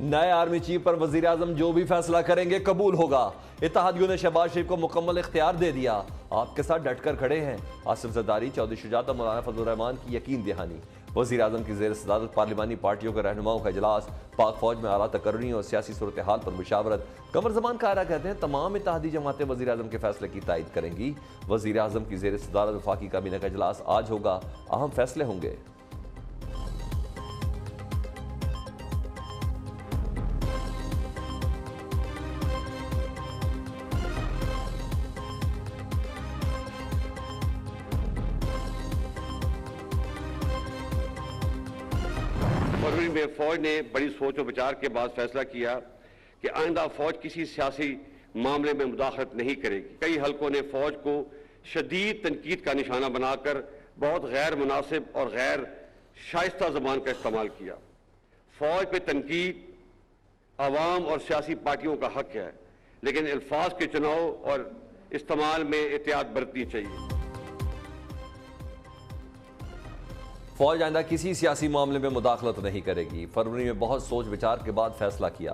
नए army chief पर वजीर आजम जो भी फैसला करेंगे कबूल होगा। इत्तेहादियों ने शहबाज शरीफ को मुकम्मल इख्तियार दे दिया, आपके साथ डटकर खड़े हैं। आसिफ जरदारी, चौधरी शुजात और मौलाना फजलुर रहमान की यकीन दहानी। वजीर आजम की जेर सदारत पार्लिमानी पार्टियों के रहनुमाओं का इजलास। पाक फौज में आला तकर्री और सियासी सूरत हाल पर मुशावरत। कमर ज़मान कायरा कहते हैं तमाम इत्तेहादी जमातें वजीर आजम के फैसले की तायद करेंगी। वजीर आजम की जेर सदारत वफाकी काबीना का इजलास आज होगा, अहम फैसले होंगे। फरवरी में फौज ने बड़ी सोच और विचार के बाद फैसला किया कि आइंदा फौज किसी सियासी मामले में मुदाखलत नहीं करेगी। कई हलकों ने फौज को शदीद तनकीद का निशाना बनाकर बहुत गैर मुनासिब और गैर शाइस्ता ज़बान का इस्तेमाल किया। फौज पे तनकीद अवाम और सियासी पार्टियों का हक है, लेकिन अल्फाज के चुनाव और इस्तेमाल में एहतियात बरतनी चाहिए। फौज आइंदा किसी सियासी मामले में मुदाखलत नहीं करेगी। फरवरी में बहुत सोच विचार के बाद फैसला किया।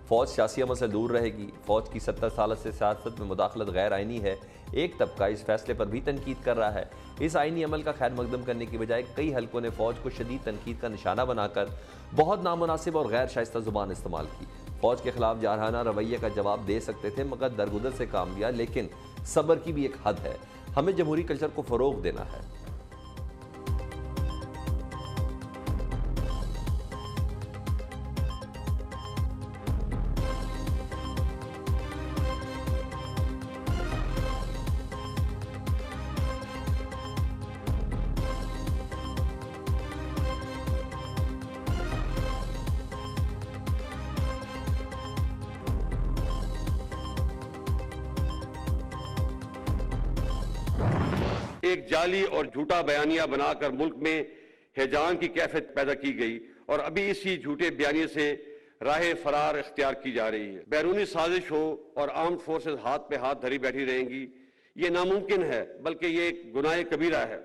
फौज सियासी अमल से दूर रहेगी। फौज की 70 साल से सियासत में मुदाखलत गैर आइनी है। एक तबका इस फैसले पर भी तनकीद कर रहा है। इस आइनी अमल का खैर मकदम करने की बजाय कई हलकों ने फौज को शदीद तनकीद का निशाना बनाकर बहुत नामुनासिब और गैर शाइस्ता जुबान इस्तेमाल की। फौज के खिलाफ जारहाना रवैये का जवाब दे सकते थे, मगर दरगुदर से काम लिया। लेकिन सब्र की भी एक हद है। हमें जमहूरी कल्चर को फरोग देना है। एक जाली और झूठा बयानिया बनाकर मुल्क में हैजान की कैफियत पैदा की गई और अभी इसी झूठे बयानिए से राह फरार इख्तियार की जा रही है। बैरूनी साजिश हो और आर्म्ड फोर्सेस हाथ पे हाथ धरी बैठी रहेंगी, ये नामुमकिन है, बल्कि ये एक गुनाह कबीरा है।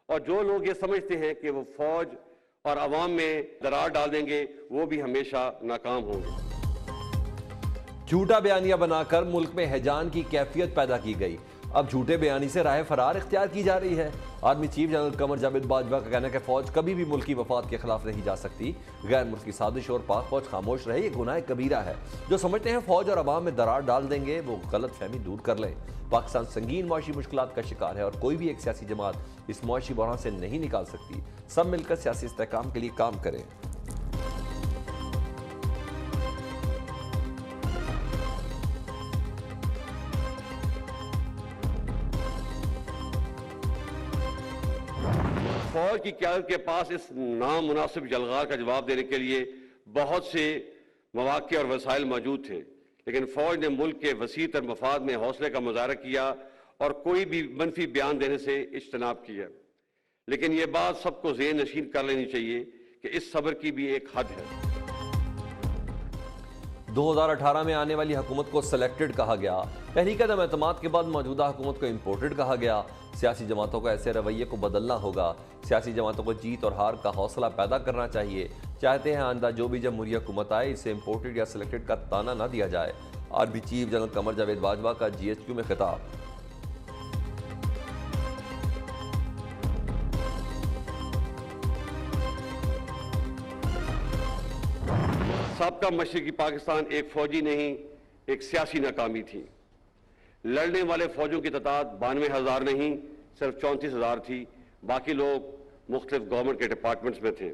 और जो लोग ये समझते हैं कि वो फौज और अवाम में दरार डाल देंगे, वो भी हमेशा नाकाम होंगे। झूठा बयानिया बनाकर मुल्क में हैजान की कैफियत पैदा की गई। अब झूठे बयानी से राह फरार इख्तियार की जा रही है। Army chief general Qamar Javed Bajwa का कहना है कि फौज कभी भी मुल्की मफाद के खिलाफ नहीं जा सकती। गैर मुल्की साजिश और पाक फौज खामोश रहे, ये गुनाह कबीरा है। जो समझते हैं फौज और अवाम में दरार डाल देंगे, वो गलत फहमी दूर कर लें। पाकिस्तान संगीन मुआशी मुश्किलात का शिकार है और कोई भी एक सियासी जमात इस मुआशी बहरान से नहीं निकाल सकती। सब मिलकर सियासी इस्तेहकाम के लिए काम करें। फौज की क़यादत के पास इस नामुनासिब जलगार का जवाब देने के लिए बहुत से मौक़े और वसाइल मौजूद थे, लेकिन फौज ने मुल्क के वसी तर मफाद में हौसले का मुजाहरा किया और कोई भी मनफी बयान देने से इज्तनाब किया। लेकिन ये बात सबको ज़ेहन नशीन कर लेनी चाहिए कि इस सब्र की भी एक हद है। 2018 में आने वाली हुकूमत को सिलेक्टेड कहा गया। तहरीक अदम एतमाद के बाद मौजूदा हुकूमत को इम्पोर्टेड कहा गया। सियासी जमातों को ऐसे रवैये को बदलना होगा। सियासी जमातों को जीत और हार का हौसला पैदा करना चाहिए। चाहते हैं आइंदा जो भी जमहूरी हुकूमत आए, इसे इम्पोर्टेड या सिलेक्टेड का ताना ना दिया जाए। Army chief general Qamar Javed Bajwa का GHQ में खिताब। सबका मशरकी पाकिस्तान एक फौजी नहीं, एक सियासी नाकामी थी। लड़ने वाले फौजों की तादाद 92,000 नहीं, सिर्फ 34,000 थी। बाकी लोग मुख्तलिफ गवर्नमेंट के डिपार्टमेंट्स में थे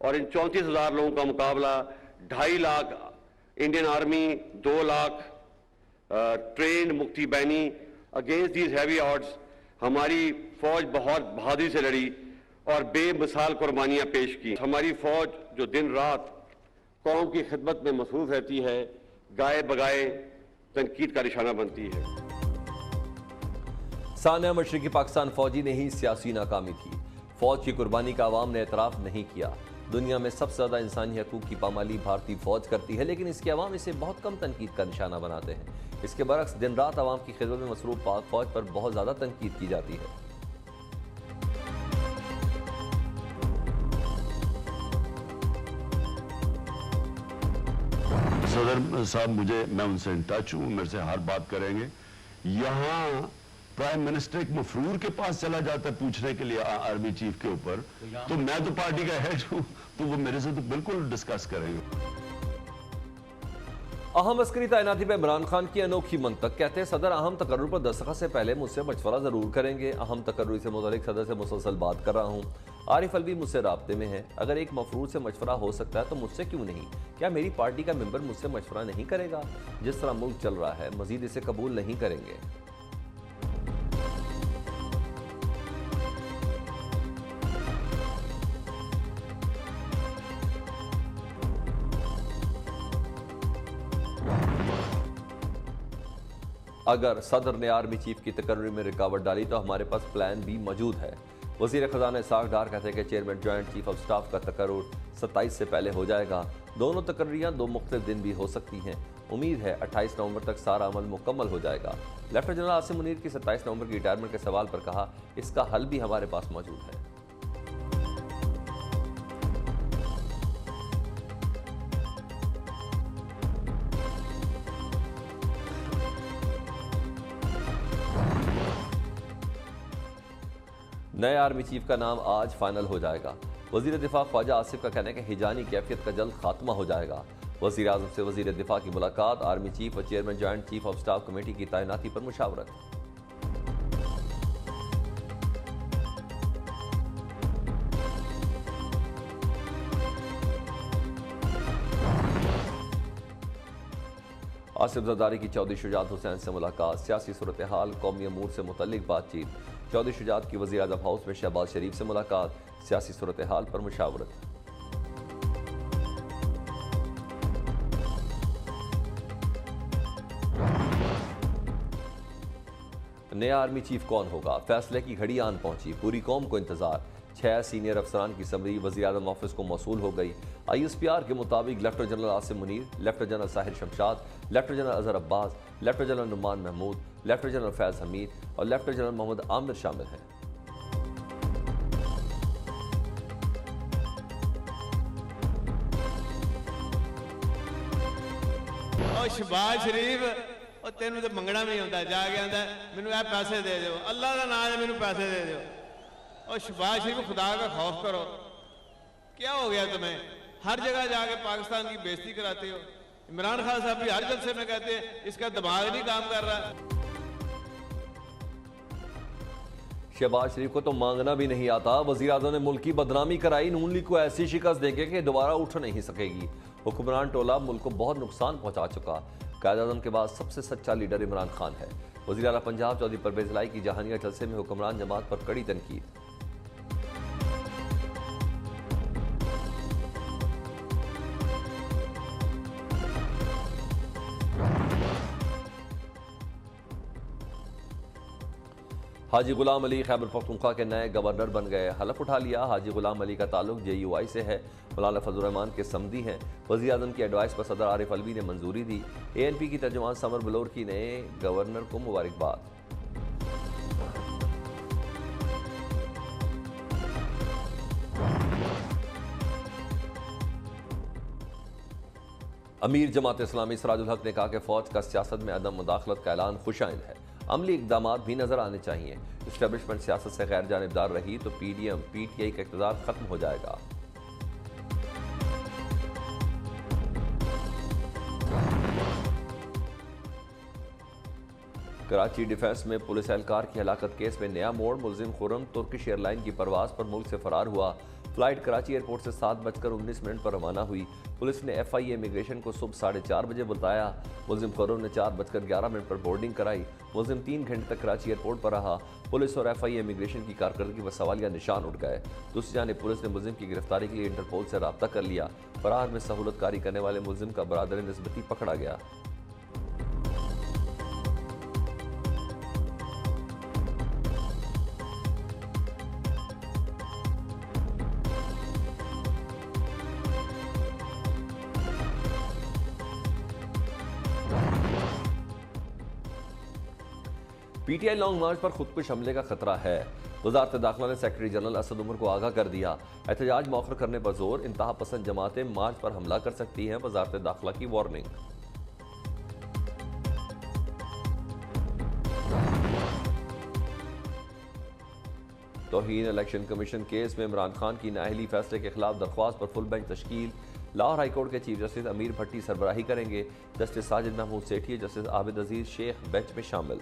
और इन 34,000 लोगों का मुकाबला 2.5 lakh Indian army, 2 lakh trend मुक्ति बैनी। अगेंस्ट दीज हैवी ऑड्स हमारी फौज बहुत बहादुरी से लड़ी और बेमिसाल कुर्बानियां पेश की। हमारी फौज जो दिन रात कौम की खिदमत में मसरूफ रहती है, गाए बगाए तनकीद का निशाना बनती है। सानिया मशरकी पाकिस्तान फौजी ने ही सियासी नाकामी की। फौज की कुर्बानी का अवाम ने एतराफ़ नहीं किया। दुनिया में सबसे ज़्यादा इंसानी हकूक़ की पामाली भारतीय फौज करती है, लेकिन इसके अवाम इसे बहुत कम तनकीद का निशाना बनाते हैं। इसके बरक्स दिन रात अवाम की खिदमत में मसरूफ पाक फौज पर बहुत ज़्यादा तनकीद की जाती है। सदर साहब मैं उनसे इन टच हूँ, मेरे से हर बात करेंगे। यहाँ प्राइम मिनिस्टर एक मफरूर के पास चला जाता है पूछने के लिए आर्मी चीफ के ऊपर, तो मैं तो पार्टी का हेड हूँ, तो वो मेरे से तो बिल्कुल डिस्कस करेंगे। अहम अस्करी तैनाती पर इमरान खान की अनोखी मंतक, कहते हैं सदर अहम तकर्रुर पर दस्तखत से पहले मुझसे मशवरा जरूर करेंगे। अहम तकर्रुर से मुतल्लिक सदर से मुसलसल बात कर रहा हूँ। आरिफ अलवी मुझसे राब्ते में है। अगर एक मफरूर से मशवरा हो सकता है तो मुझसे क्यों नहीं? क्या मेरी पार्टी का मेंबर मुझसे मशवरा नहीं करेगा? जिस तरह मुल्क चल रहा है मजीद इसे कबूल नहीं करेंगे। अगर सदर ने आर्मी चीफ की तकर्री में रुकावट डाली तो हमारे पास प्लान बी मौजूद है। वजीर खजाना इसाक डार कहते हैं कि chairman joint chief of staff का तकर्रुर 27 से पहले हो जाएगा। दोनों तकर्रियाँ 2 मुख्तलिफ दिन भी हो सकती हैं। उम्मीद है 28 नवंबर तक सारा अमल मुकम्मल हो जाएगा। लेफ्टिनेंट जनरल आसिम मुनीर की 27 नवंबर की रिटायरमेंट के सवाल पर कहा, इसका हल भी हमारे पास मौजूद है। नए आर्मी चीफ का नाम आज फाइनल हो जाएगा। वजीर दिफा ख्वाजा आसिफ का कहना है कि हिजानी कैफियत का जल्द खात्मा हो जाएगा। वजीर आजम से वजीर दिफा की मुलाकात, आर्मी चीफ और chairman joint chief of staff committee की तैनाती पर मुशावरत। आसिफ जरदारी की चौधरी शुजात हुसैन से मुलाकात, सियासी सूरत हाल, कौमी अमूर से मुतल्लिक बातचीत। चौधरी शुजात की वज़ीर आज़म हाउस में शहबाज शरीफ से मुलाकात, सियासी सूरत हाल पर मुशावरत। नया आर्मी चीफ कौन होगा? फैसले की घड़ी आन पहुंची, पूरी कौम को इंतजार। 6 सीनियर अफसरान की समरी वज़ीर आज़म ऑफिस को मौसूल हो गई। ISPR के मुताबिक lieutenant general Asim Munir, lieutenant general Sahir Shamshad, lieutenant general Azhar Abbas, lieutenant general Numan Mahmood, lieutenant general Faiz Hameed और लेफ्टिनेंट जनरल मोहम्मद आमिर शामिल हैं। शहबाज शरीफ और तेन तो मंगना भी नहीं आता, जाके आंदा मैनू ये पैसे दे दो, अल्लाह का नाम है मैनू पैसे दे दो। और शहबाज शरीफ खुदा का खौफ करो, क्या हो गया तुम्हें? हर जगह जाके पाकिस्तान की बेइज्जती कराते हो। इमरान खान साहब भी हर जलसे में कहते हैं इसका दिमाग नहीं काम कर रहा। शहबाज शरीफ को तो मांगना भी नहीं आता। वज़ीर आज़म ने मुल्क की बदनामी कराई, नून लीग को ऐसी शिकस्त देंगे कि दोबारा उठ नहीं सकेगी। हुक्मरान टोला मुल्क को बहुत नुकसान पहुंचा चुका। कायद आज़म के बाद सबसे सच्चा लीडर इमरान खान है। वज़ीर आला पंजाब चौधरी परवेज़ लाई की जहानिया जलसे में हुक्मरान जमात पर कड़ी तनकीद। हाजी गुलाम अली खैबर पख्तूनख्वा के नए गवर्नर बन गए, हलफ उठा लिया। हाजी गुलाम अली का ताल्लुक JUI से है, मौलाना फजल रहमान के समदी हैं। वज़ीर आज़म की एडवाइस पर सदर आरिफ अलवी ने मंजूरी दी। ANP की तर्जुमान समर बलोर की नए गवर्नर को मुबारकबाद। अमीर जमात इस्लामी सिराजुल हक ने कहा कि फौज का सियासत में अदम मुदाखलत का ऐलान खुशाइंद है। अमली इकदाम भी नजर आने चाहिए। इस्टेब्लिशमेंट सियासत से गैर जानिबदार रही तो PDM PTI का इक़्तिदार खत्म हो जाएगा। कराची डिफेंस में पुलिस एहलकार की हलाकत केस में नया मोड़, मुलजिम खुर्रम तुर्किश एयरलाइन की परवाज पर मुल्क से फरार हुआ। फ्लाइट कराची एयरपोर्ट से 7:19 पर रवाना हुई। पुलिस ने FIA इमिग्रेशन को सुबह 4:30 बजे बुलाया। मुलजिम खुर्रम ने 4:11 पर बोर्डिंग कराई। मुलजिम 3 घंटे तक कराची एयरपोर्ट पर रहा। पुलिस और FIA इमिग्रेशन की कारकर्दगी पर सवालिया निशान उठ गए। दूसरी जानिब पुलिस ने मुलजिम की गिरफ्तारी के लिए इंटरपोल से रब्ता कर लिया। फरार में सहूलतकारी करने वाले मुलजिम का बरादर निस्बती पकड़ा गया। पीटीआई लॉन्ग मार्च पर खुदकुश हमले का खतरा है। वजारत दाखिला ने सेक्रेटरी जनरल असद उमर को आगाह कर दिया। एहतजाज मौखर करने पर जोर, इंतहा पसंद जमातें मार्च पर हमला कर सकती हैं, वजारत दाखिला की वार्निंग। तौहीन इलेक्शन कमीशन केस में इमरान खान की नाअहली फैसले के खिलाफ दरख्वास्त पर फुल बेंच तश्कील। लाहौर हाईकोर्ट के चीफ जस्टिस अमीर भट्टी सरबराही करेंगे। जस्टिस साजिद महमूद सेठी, जस्टिस आबिद अजीज शेख बेंच में शामिल।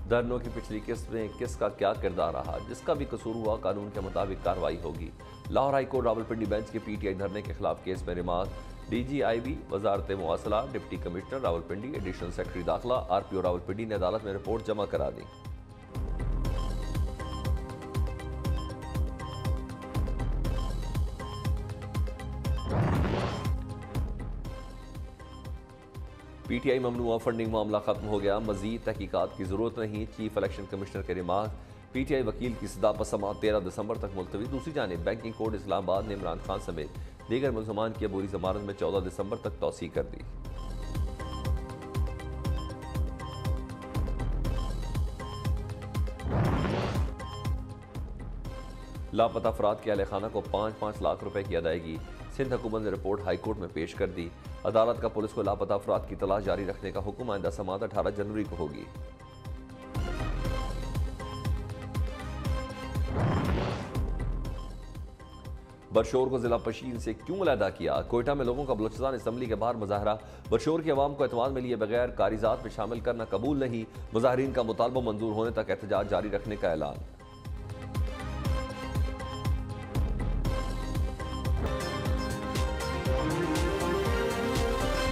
धरनों की पिछली किस्त में किसका क्या किरदार रहा, जिसका भी कसूर हुआ कानून के मुताबिक कार्रवाई होगी। लाहौर हाईकोर्ट रावलपिंडी बेंच के पीटीआई धरने के खिलाफ केस में रिमांड। डीजीआईबी, वजारत मुआसलात, deputy commissioner Rawalpindi, additional secretary दाखिला, आरपीओ रावलपिंडी ने अदालत में रिपोर्ट जमा करा दी। पीटीआई ममनुआ फंडिंग मामला खत्म हो गया, मजीद तहकीकात की जरूरत नहीं, चीफ इलेक्शन कमिश्नर के रिमार्क। पीटीआई वकील की सदा पर समाअत 13 दिसंबर तक मुलतवी। दूसरी जानिब बैंकिंग कोर्ट इस्लामाबाद ने इमरान खान समेत दीगर मुलजमान की अबूरी जमानत में 14 दिसंबर तक तौसीह कर दी। लापता अफराद के अहले खाना को 5-5 लाख रुपए की अदायगी। सिंध हुकूमत ने रिपोर्ट हाईकोर्ट में पेश कर दी। अदालत का पुलिस को लापता अफराद की तलाश जारी रखने का हुक्म। आइंदा समाअत 18 जनवरी को होगी। बरशोर को जिला पशीन से क्यों अलहदा किया? कोयटा में लोगों का बलूचिस्तान असम्बली के बाहर मुजाहरा। बरशोर की अवाम को एतमाद में लिए बगैर कागजात में शामिल करना कबूल नहीं। मुजाहरीन का मुतालबा मंजूर होने तक एहतजाज जारी रखने का ऐलान।